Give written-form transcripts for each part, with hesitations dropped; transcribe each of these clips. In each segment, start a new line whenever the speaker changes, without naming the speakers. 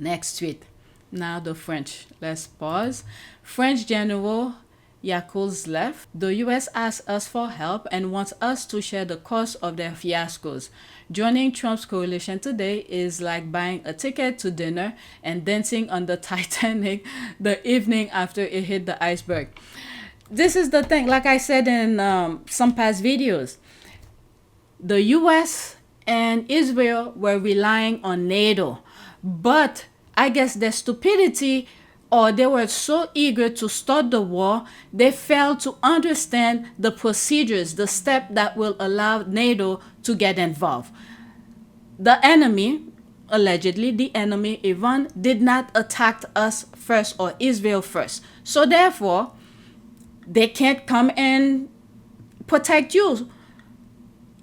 Next tweet. Now the French. Let's pause. French General Yakovleff. The US asks us for help and wants us to share the cost of their fiascos. Joining Trump's coalition today is like buying a ticket to dinner and dancing on the Titanic the evening after it hit the iceberg. This is the thing, like I said in some past videos, the US and Israel were relying on NATO, but I guess their stupidity, or they were so eager to start the war, they failed to understand the procedures, the step that will allow NATO to get involved. The enemy, allegedly the enemy, Iran, did not attack us first, or Israel first. So therefore, they can't come and protect you.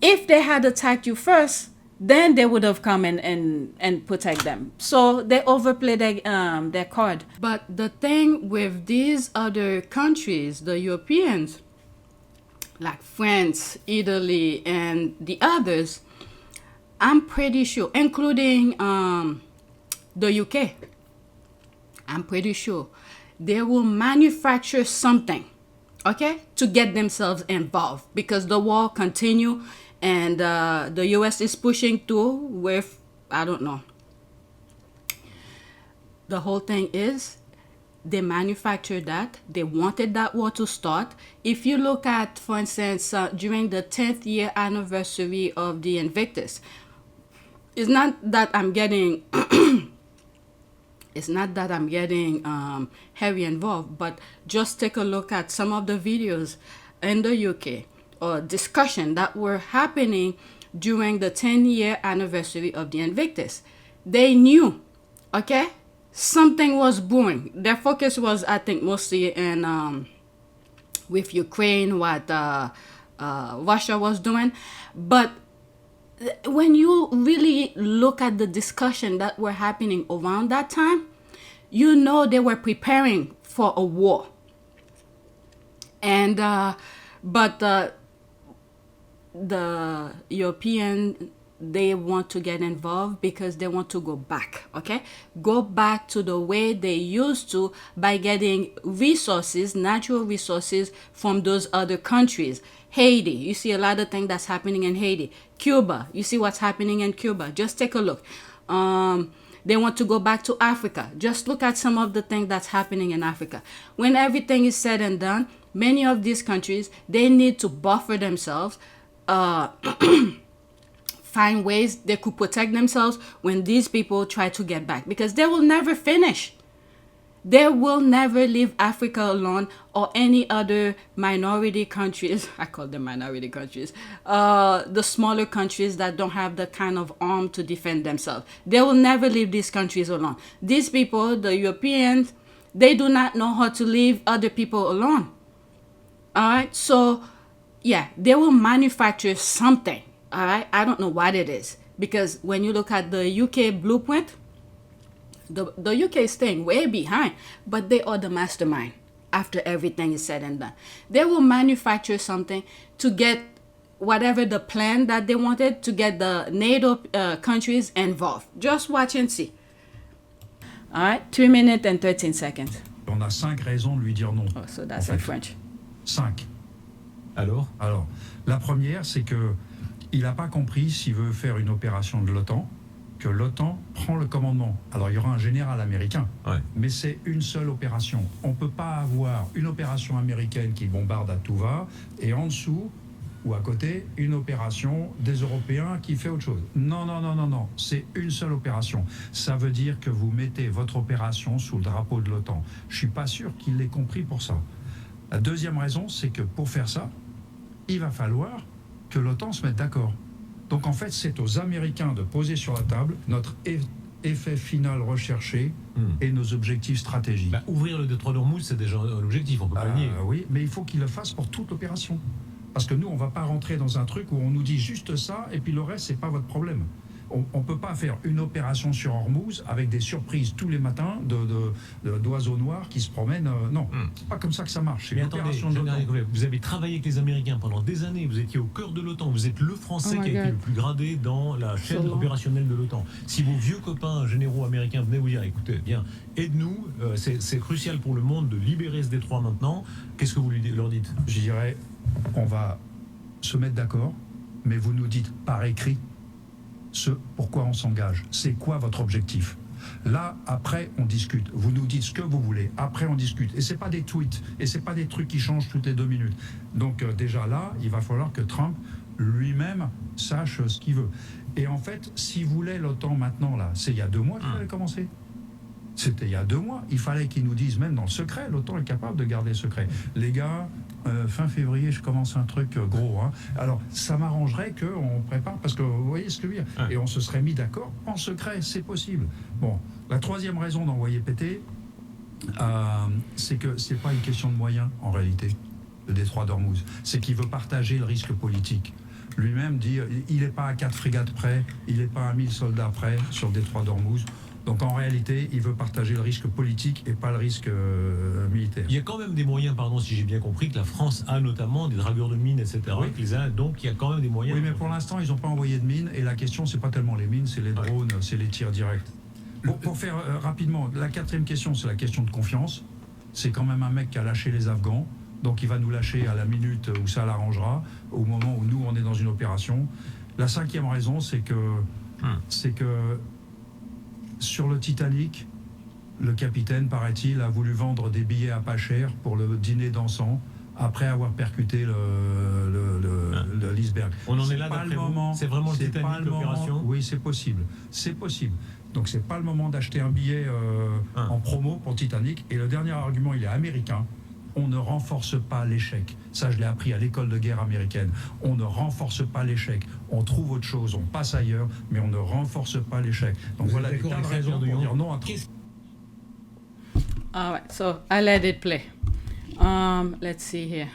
If they had attacked you first, then they would have come in and protect them. So they overplayed their card. But the thing with these other countries, the Europeans, like France, Italy, and the others, I'm pretty sure, including the UK, I'm pretty sure they will manufacture something, okay, to get themselves involved, because the war continue. And the US is pushing through with, I don't know. The whole thing is, they manufactured that. They wanted that war to start. If you look at, for instance, during the 10th year anniversary of the Invictus, it's not that I'm getting, heavy involved, but just take a look at some of the videos in the UK, or discussion that were happening during the 10-year anniversary of the Invictus. They knew, okay, something was brewing. Their focus was, I think, mostly in with Ukraine, what Russia was doing. But when you really look at the discussion that were happening around that time, you know they were preparing for a war. And the European, they want to get involved because they want to go back, okay? Go back to the way they used to, by getting resources, natural resources from those other countries. Haiti, you see a lot of things that's happening in Haiti. Cuba, you see what's happening in Cuba. Just take a look. They want to go back to Africa. Just look at some of the things that's happening in Africa. When everything is said and done, many of these countries, they need to buffer themselves, find ways they could protect themselves when these people try to get back, because they will never finish. They will never leave Africa alone, or any other minority countries. I call them minority countries. The smaller countries that don't have the kind of arm to defend themselves. They will never leave these countries alone. These people, the Europeans, they do not know how to leave other people alone. All right, so yeah, they will manufacture something, all right? I don't know what it is, because when you look at the UK blueprint, the UK is staying way behind, but they are the mastermind after everything is said and done. They will manufacture something to get whatever the plan that they wanted, to get the NATO countries involved. Just watch and see. All right, 3 minutes and 13 seconds.
On a 5 raisons de lui dire non.
Oh, so that's in French.
5.
Alors,
la première, c'est que il n'a pas compris, s'il veut faire une opération de l'OTAN, que l'OTAN prend le commandement. Alors, il y aura un général américain, mais c'est une seule opération. On ne peut pas avoir une opération américaine qui bombarde à tout va, et en dessous, ou à côté, une opération des Européens qui fait autre chose. Non, c'est une seule opération. Ça veut dire que vous mettez votre opération sous le drapeau de l'OTAN. Je ne suis pas sûr qu'il l'ait compris pour ça. La deuxième raison, c'est que pour faire ça, il va falloir que l'OTAN se mette d'accord. Donc en fait, c'est aux Américains de poser sur la table notre effet final recherché et nos objectifs stratégiques.
Ouvrir le détroit d'Ormuz, c'est déjà un objectif, on peut pas le nier.
Oui, mais il faut qu'ils le fassent pour toute l'opération. Parce que nous, on ne va pas rentrer dans un truc où on nous dit juste ça, et puis le reste, c'est pas votre problème. On ne peut pas faire une opération sur Hormuz avec des surprises tous les matins d'oiseaux noirs qui se promènent. Non, c'est pas comme ça que ça marche. C'est
Mais
une
attendez,
opération de l'OTAN.
vous avez travaillé avec les Américains pendant des années, vous étiez au cœur de l'OTAN, vous êtes le Français qui a été le plus gradé dans la chaîne opérationnelle de l'OTAN. Si vos vieux copains généraux américains venaient vous dire, écoutez, bien, aide-nous, c'est crucial pour le monde de libérer ce détroit maintenant, qu'est-ce que vous leur dites?
Je dirais, on va se mettre d'accord, mais vous nous dites par écrit pourquoi on s'engage. C'est quoi votre objectif? Là, après, on discute. Vous nous dites ce que vous voulez. Après, on discute. Et c'est pas des tweets. Et c'est pas des trucs qui changent toutes les 2 minutes. Donc, déjà là, il va falloir que Trump lui-même sache ce qu'il veut. Et en fait, s'il voulait l'OTAN maintenant, là, c'est il y a 2 mois qu'il avait commencé. C'était il y a 2 mois. Il fallait qu'ils nous disent, même dans le secret, l'OTAN est capable de garder le secret. Les gars, fin février, je commence un truc gros. Hein. Alors, ça m'arrangerait qu'on prépare, parce que vous voyez ce que je veux dire. Et on se serait mis d'accord en secret, c'est possible. Bon, la 3e raison d'envoyer péter, c'est que c'est pas une question de moyens, en réalité, le détroit d'Ormuz. C'est qu'il veut partager le risque politique. Lui-même dit, il n'est pas à 4 frégates près, il n'est pas à 1000 soldats près sur le détroit d'Ormuz. Donc en réalité, il veut partager le risque politique et pas le risque militaire.
Il y a quand même des moyens, pardon si j'ai bien compris, que la France a notamment des dragueurs de mines, etc.
Oui.
Donc il y a quand même des moyens.
Oui, mais pour l'instant, ils n'ont pas envoyé de mines. Et la question, c'est pas tellement les mines, c'est les drones, c'est les tirs directs. Pour faire rapidement, la 4e question, c'est la question de confiance. C'est quand même un mec qui a lâché les Afghans. Donc il va nous lâcher à la minute où ça l'arrangera, au moment où nous, on est dans une opération. La 5e raison, c'est que sur le Titanic, le capitaine, paraît-il, a voulu vendre des billets à pas cher pour le dîner dansant après avoir percuté l'iceberg.
On en est là d'après vous? C'est vraiment le Titanic, l'opération?
Oui, c'est possible. C'est possible. Donc c'est pas le moment d'acheter un billet en promo pour Titanic. Et le dernier argument, il est américain. On ne renforce pas l'échec. Ça, je l'ai appris à l'école de guerre américaine. On ne renforce pas l'échec. On trouve autre chose, on passe ailleurs, mais on ne renforce pas l'échec. Donc voilà les 4 raisons pour dire non à tout.
All right, so I let it play. Let's see here.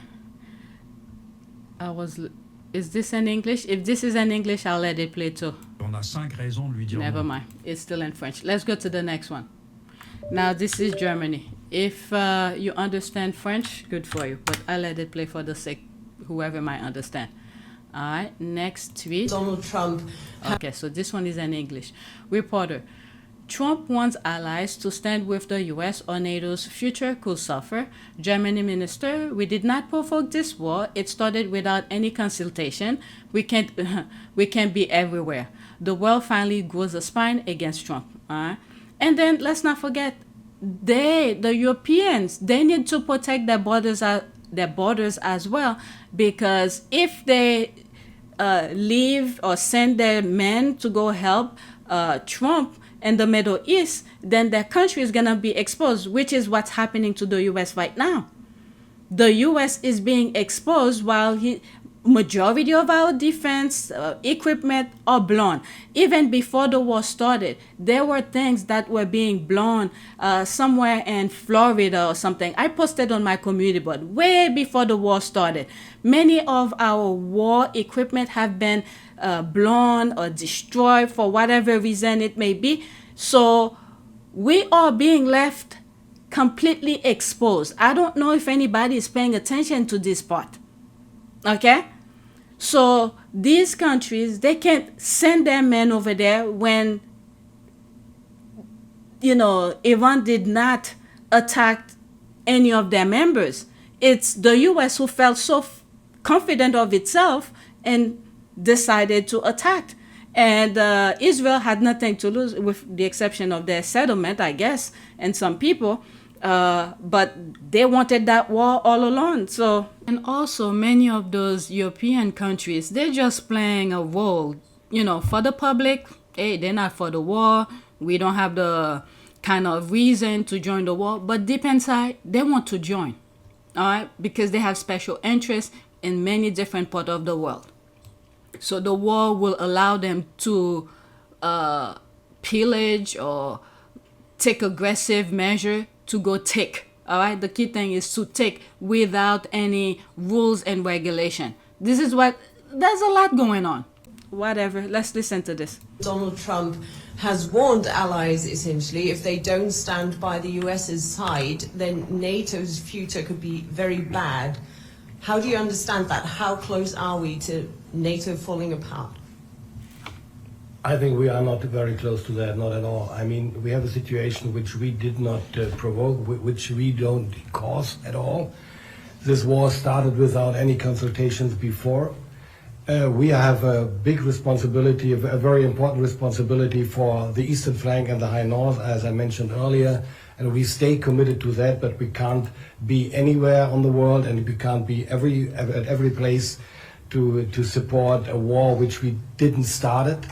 Is this in English? If this is in English, I'll let it play too.
On a 5 raisons de lui dire
Never
non.
mind. It's still in French. Let's go to the next one. Now, this is Germany. If you understand French, good for you. But I let it play for the sake, whoever might understand. All right, next tweet.
Donald Trump.
Okay, so this one is in English. Reporter. Trump wants allies to stand with the U.S. or NATO's future could suffer. Germany minister, we did not provoke this war. It started without any consultation. We can't be everywhere. The world finally grows a spine against Trump. And then let's not forget, the Europeans, they need to protect their borders as well, because if they leave or send their men to go help Trump in the Middle East, then their country is going to be exposed, which is what's happening to the U.S. right now. The U.S. is being exposed while majority of our defense equipment are blown. Even before the war started, there were things that were being blown somewhere in Florida or something. I posted on my community board way before the war started. Many of our war equipment have been blown or destroyed for whatever reason it may be. So we are being left completely exposed. I don't know if anybody is paying attention to this part. Okay? So these countries, they can't send their men over there when, Iran did not attack any of their members. It's the U.S. who felt so confident of itself and decided to attack. And Israel had nothing to lose, with the exception of their settlement, I guess, and some people. But they wanted that war all along. So, and also many of those European countries, they're just playing a role, for the public. Hey, they're not for the war. We don't have the kind of reason to join the war. But deep inside, they want to join, all right, because they have special interests in many different parts of the world. So the war will allow them to pillage or take aggressive measure to go take. All right, the key thing is to take without any rules and regulation. There's a lot going on. whatever. Let's listen to this.
Donald Trump has warned allies, essentially, if they don't stand by the US's side, then NATO's future could be very bad. How do you understand that? How close are we to NATO falling apart?
I think we are not very close to that, not at all. I mean, we have a situation which we did not provoke, which we don't cause at all. This war started without any consultations before. We have a big responsibility, a very important responsibility for the eastern flank and the high north, as I mentioned earlier, and we stay committed to that, but we can't be anywhere on the world, and we can't be at every place to support a war which we didn't start.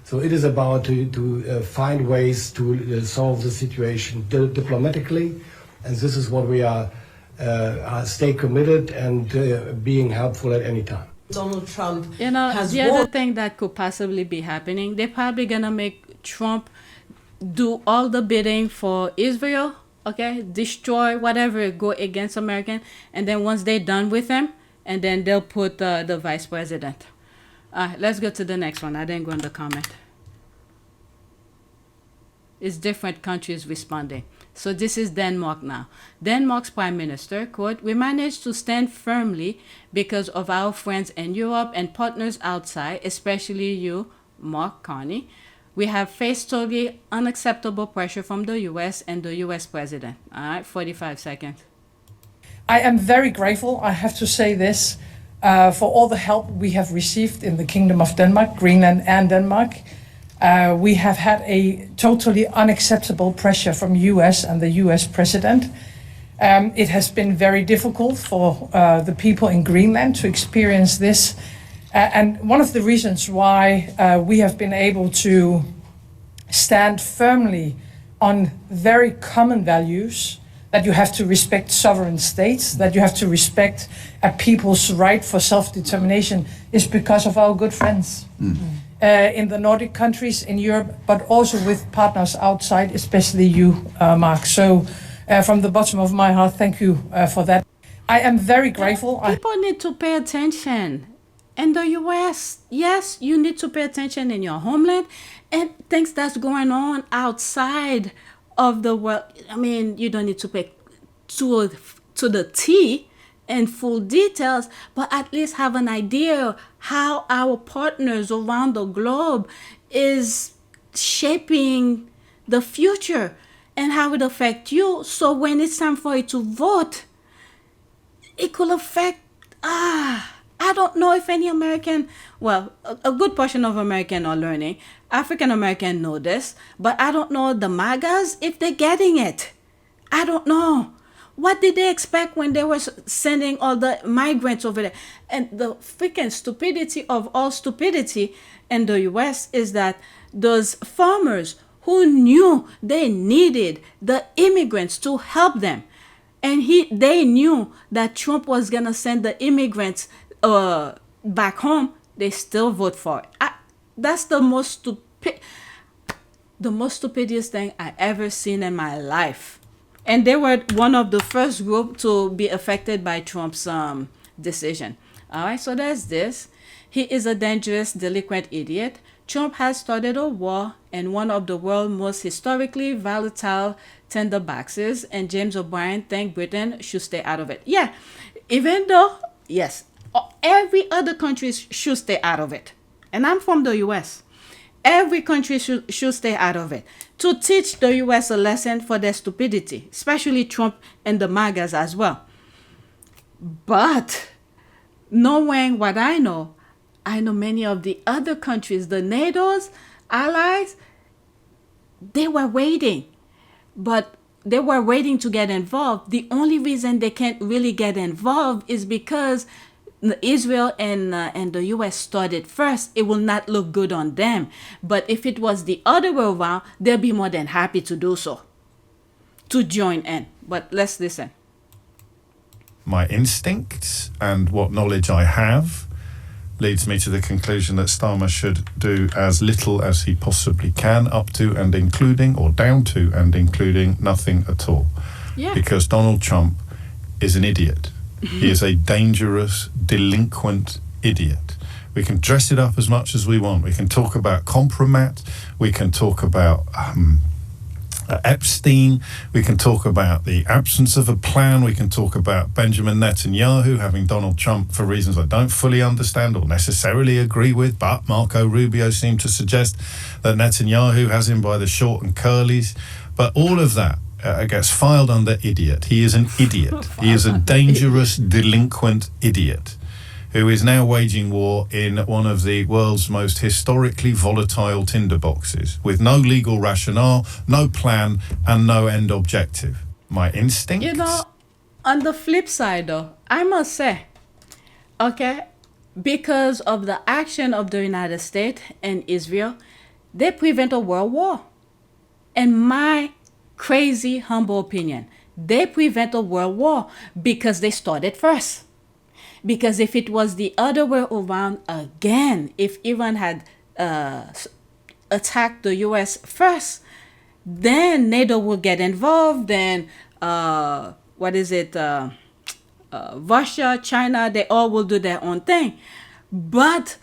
So it is about to find ways to solve the situation diplomatically, and this is what we are stay committed and being helpful at any time.
Donald Trump
has the other thing that could possibly be happening, they're probably going to make Trump do all the bidding for Israel, okay, destroy whatever, go against American, and then once they're done with him, and then they'll put the vice president. Let's go to the next one. I didn't go in the comment. It's different countries responding. So this is Denmark now. Denmark's prime minister, quote, "We managed to stand firmly because of our friends in Europe and partners outside, especially you, Mark Carney. We have faced totally unacceptable pressure from the US and the US president." All right, 45 seconds.
I am very grateful, I have to say this, for all the help we have received in the Kingdom of Denmark, Greenland and Denmark. We have had a totally unacceptable pressure from US and the US president. It has been very difficult for the people in Greenland to experience this. And one of the reasons why we have been able to stand firmly on very common values, that you have to respect sovereign states, that you have to respect a people's right for self-determination, is because of our good friends in the Nordic countries, in Europe, but also with partners outside, especially you, Mark. So from the bottom of my heart, thank you for that. I am very grateful.
People need to pay attention. In the US, yes, you need to pay attention in your homeland and things that's going on outside of the world. I mean, you don't need to pay to the T in full details, but at least have an idea how our partners around the globe is shaping the future and how it affects you. So when it's time for you to vote, it could affect, I don't know if any American, well, a good portion of American are learning. African American know this, but I don't know the MAGAs if they're getting it. I don't know. What did they expect when they were sending all the migrants over there? And the freaking stupidity of all stupidity in the US is that those farmers who knew they needed the immigrants to help them, and they knew that Trump was going to send the immigrants back home, they still vote for it. That's the most stupidest thing I ever seen in my life. And they were one of the first group to be affected by Trump's decision. All right, so there's this. He is a dangerous, delinquent idiot. Trump has started a war in one of the world's most historically volatile tinderboxes, and James O'Brien thinks Britain should stay out of it. Yeah, even though, yes, every other country should stay out of it. And I'm from the US. Every country should stay out of it to teach the US a lesson for their stupidity, especially Trump and the MAGAs as well. But knowing what I know many of the other countries, the NATO's allies, they were waiting. But they were waiting to get involved. The only reason they can't really get involved is because Israel and the US started first. It will not look good on them. But if it was the other way around, they'll be more than happy to do so, to join in. But let's listen.
My instincts and what knowledge I have leads me to the conclusion that Starmer should do as little as he possibly can, up to and including, or down to and including, nothing at all.
Yeah.
Because Donald Trump is an idiot. He is a dangerous, delinquent idiot. We can dress it up as much as we want. We can talk about compromat. We can talk about Epstein. We can talk about the absence of a plan. We can talk about Benjamin Netanyahu having Donald Trump for reasons I don't fully understand or necessarily agree with, but Marco Rubio seemed to suggest that Netanyahu has him by the short and curlies. But all of that gets filed under idiot. He is an idiot. He is a dangerous, delinquent idiot who is now waging war in one of the world's most historically volatile tinderboxes, with no legal rationale, no plan, and no end objective. My instincts...
You know, on the flip side, though, I must say, okay, because of the action of the United States and Israel, they prevent a world war. In my crazy, humble opinion, they prevent a world war because they started first. Because if it was the other way around again, if Iran had attacked the U.S. first, then NATO would get involved. Then, Russia, China, they all will do their own thing. But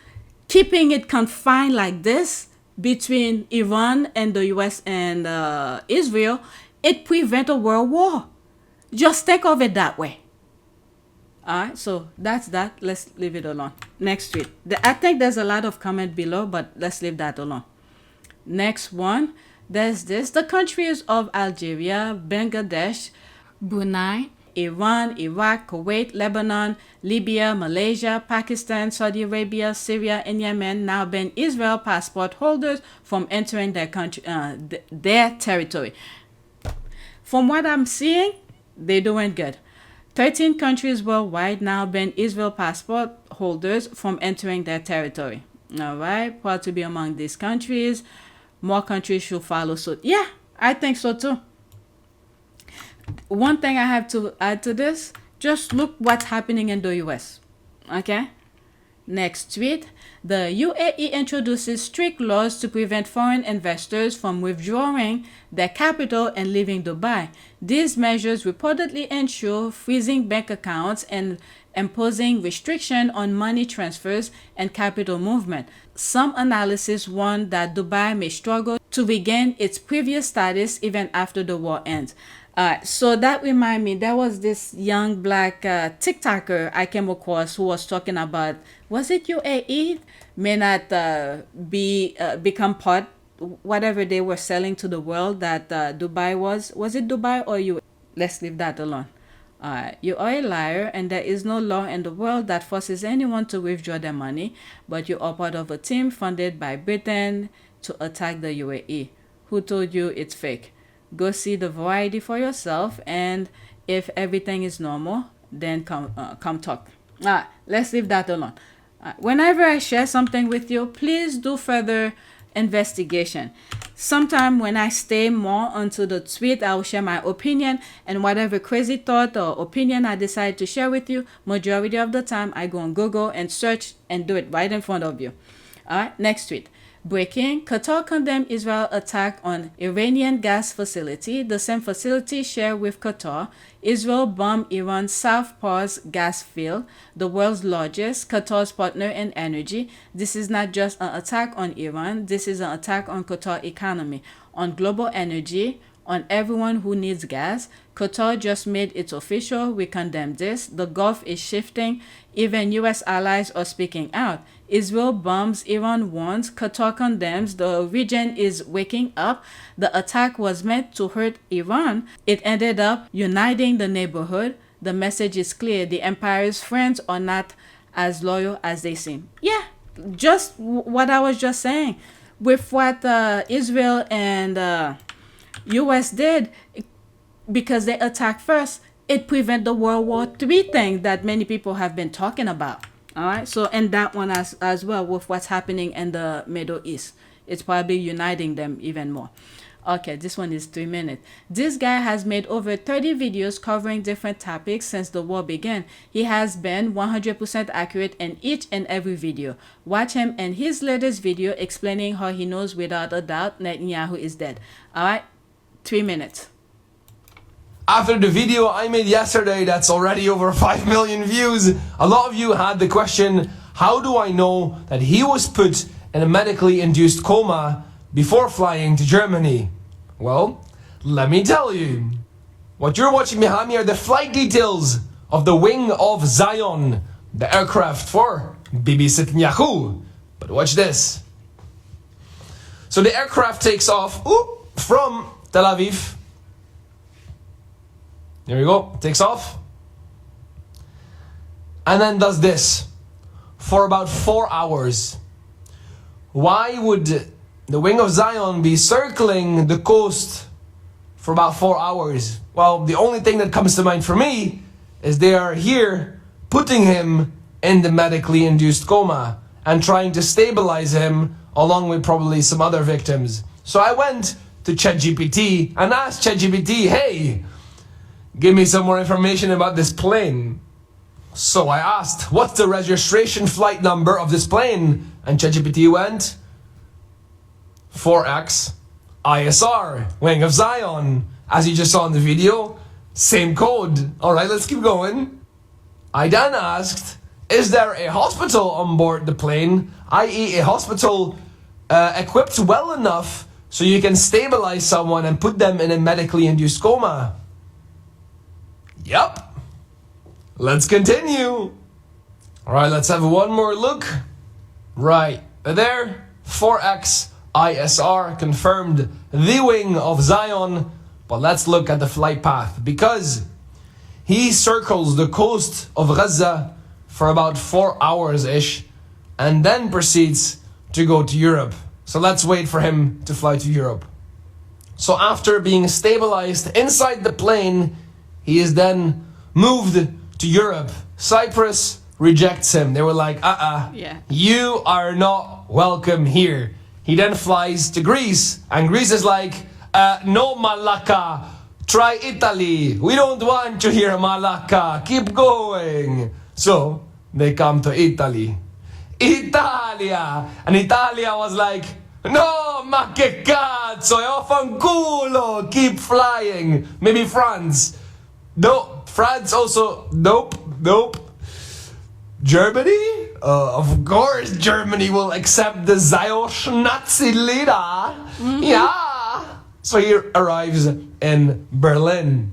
keeping it confined like this between Iran and the U.S. and Israel, it prevents a world war. Just think of it that way. Alright, so that's that. Let's leave it alone. Next tweet. I think there's a lot of comment below, but let's leave that alone. Next one. There's this. The countries of Algeria, Bangladesh, Brunei, Iran, Iraq, Kuwait, Lebanon, Libya, Malaysia, Pakistan, Saudi Arabia, Syria, and Yemen now ban Israel passport holders from entering their country, their territory. From what I'm seeing, they're doing good. 13 countries worldwide now ban Israel passport holders from entering their territory. All right, proud to be among these countries. More countries should follow suit. Yeah, I think so too. One thing I have to add to this, just look what's happening in the US. Okay? Next tweet. The UAE introduces strict laws to prevent foreign investors from withdrawing their capital and leaving Dubai. These measures reportedly ensure freezing bank accounts and imposing restriction on money transfers and capital movement. Some analysis warn that Dubai may struggle to regain its previous status even after the war ends. So that reminds me, there was this young black TikToker I came across who was talking about, was it UAE may not become part, whatever they were selling to the world that Dubai was it Dubai or UAE? Let's leave that alone. You are a liar, and there is no law in the world that forces anyone to withdraw their money, but you are part of a team funded by Britain to attack the UAE. Who told you it's fake? Go see the variety for yourself, and if everything is normal, then come talk. Let's leave that alone. Whenever I share something with you, please do further investigation. Sometime when I stay more onto the tweet, I will share my opinion, and whatever crazy thought or opinion I decide to share with you, majority of the time I go on Google and search and do it right in front of you. Alright, next tweet. Breaking. Qatar condemned Israel attack on Iranian gas facility. The same facility shared with Qatar. Israel bombed Iran's South Pars gas field, the world's largest, Qatar's partner in energy. This is not just an attack on Iran. This is an attack on Qatar economy, on global energy, on everyone who needs gas. Qatar just made it official. We condemn this. The Gulf is shifting. Even U.S. allies are speaking out. Israel bombs, Iran warns, Qatar condemns, the region is waking up. The attack was meant to hurt Iran. It ended up uniting the neighborhood. The message is clear. The empire's friends are not as loyal as they seem. Yeah, just what I was just saying. With what Israel and U.S. did, because they attacked first, it prevent the World War III thing that many people have been talking about. All right, so and that one as well with what's happening in the Middle East. It's probably uniting them even more. Okay, this one is 3 minutes. This guy has made over 30 videos covering different topics since the war began. He has been 100% accurate in each and every video. Watch him in his latest video explaining how he knows without a doubt Netanyahu is dead. All right, 3 minutes.
After the video I made yesterday that's already over 5 million views, a lot of you had the question, How do I know that he was put in a medically induced coma before flying to Germany? Well, let me tell you. What you're watching behind me are the flight details of the wing of Zion, the aircraft for Bibi Netanyahu. But watch this. So the aircraft takes off from Tel Aviv. There we go, takes off. And then does this for about 4 hours. Why would the wing of Zion be circling the coast for about 4 hours? Well, the only thing that comes to mind for me is they are here putting him in the medically induced coma and trying to stabilize him along with probably some other victims. So I went to ChatGPT and asked ChatGPT, hey, give me some more information about this plane. So I asked, what's the registration flight number of this plane? And ChatGPT went, 4X ISR, Wing of Zion. As you just saw in the video, same code. All right, let's keep going. I then asked, is there a hospital on board the plane, i.e. a hospital equipped well enough so you can stabilize someone and put them in a medically induced coma? Yep. Let's continue. All right, let's have one more look. Right there, 4X ISR confirmed the wing of Zion. But let's look at the flight path, because he circles the coast of Gaza for about 4 hours-ish and then proceeds to go to Europe. So let's wait for him to fly to Europe. So after being stabilized inside the plane, he is then moved to Europe. Cyprus rejects him. They were like, you are not welcome here. He then flies to Greece, and Greece is like, no Malacca, try Italy. We don't want you here, Malacca. Keep going. So they come to Italy. Italia! And Italia was like, no, ma che cazzo, io fanculo, keep flying. Maybe France. No, France also, nope. Germany? Of course Germany will accept the Zionist Nazi leader. Mm-hmm. Yeah. So he arrives in Berlin,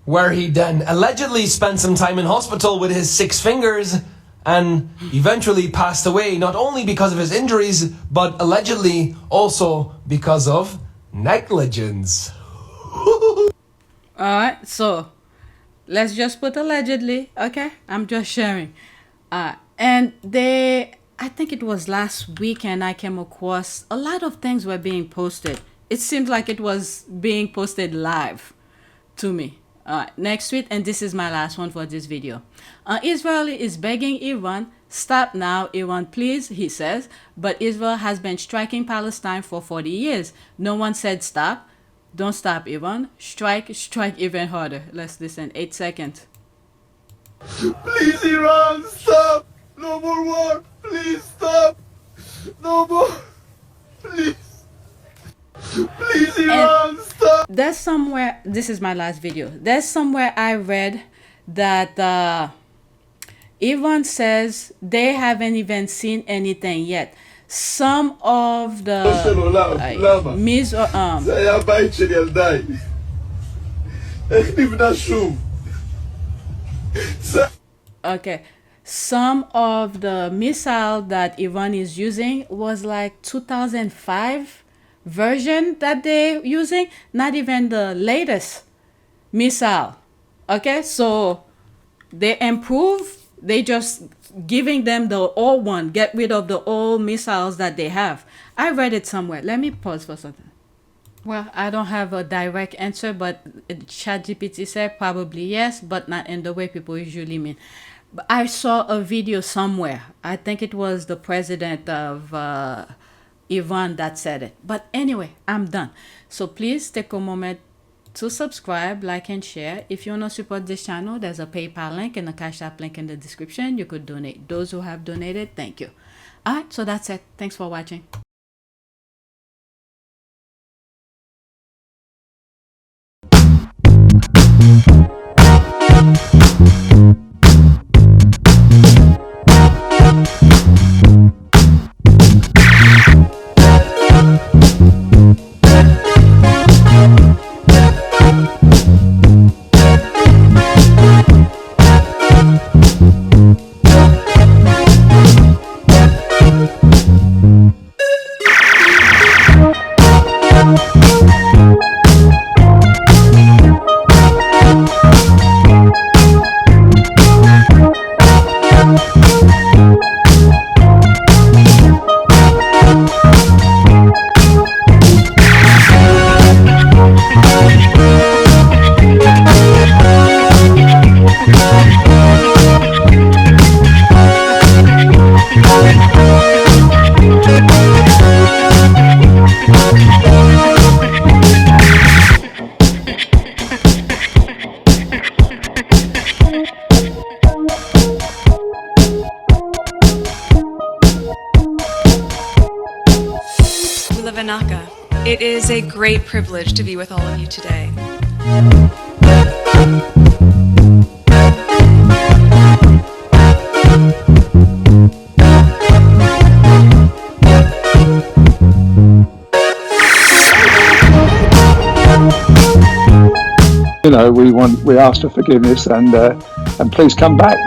where he then allegedly spent some time in hospital with his 6 fingers and eventually passed away, not only because of his injuries, but allegedly also because of negligence.
Alright, so let's just put allegedly, okay? I'm just sharing. And I think it was last weekend I came across a lot of things were being posted. It seemed like it was being posted live to me. Next tweet, and this is my last one for this video. Israeli is begging Iran, stop now, Iran, please, he says. But Israel has been striking Palestine for 40 years. No one said stop. Don't stop, Iran. Strike even harder. Let's listen. 8 seconds.
Please, Iran, stop. No more war. Please, stop. No more. Please. Please, Iran, stop.
There's somewhere, this is my last video. There's somewhere I read that Iran says they haven't even seen anything yet. Some of the okay, some of the missile that Iran is using was like 2005 version that they're using, not even the latest missile. Okay, so they improve, they just giving them the old one, get rid of the old missiles that they have. I read it somewhere. Let me pause for something. Well, I don't have a direct answer, but ChatGPT said probably yes, but not in the way people usually mean. But I saw a video somewhere. I think it was the president of Iran that said it. But anyway, I'm done. So please take a moment to subscribe, like, and share. If you want to support this channel, there's a PayPal link and a Cash App link in the description. You could donate. Those who have donated, thank you. Alright, so that's it. Thanks for watching.
It is a great privilege to be with all of you today.
You know, we ask for forgiveness and please come back.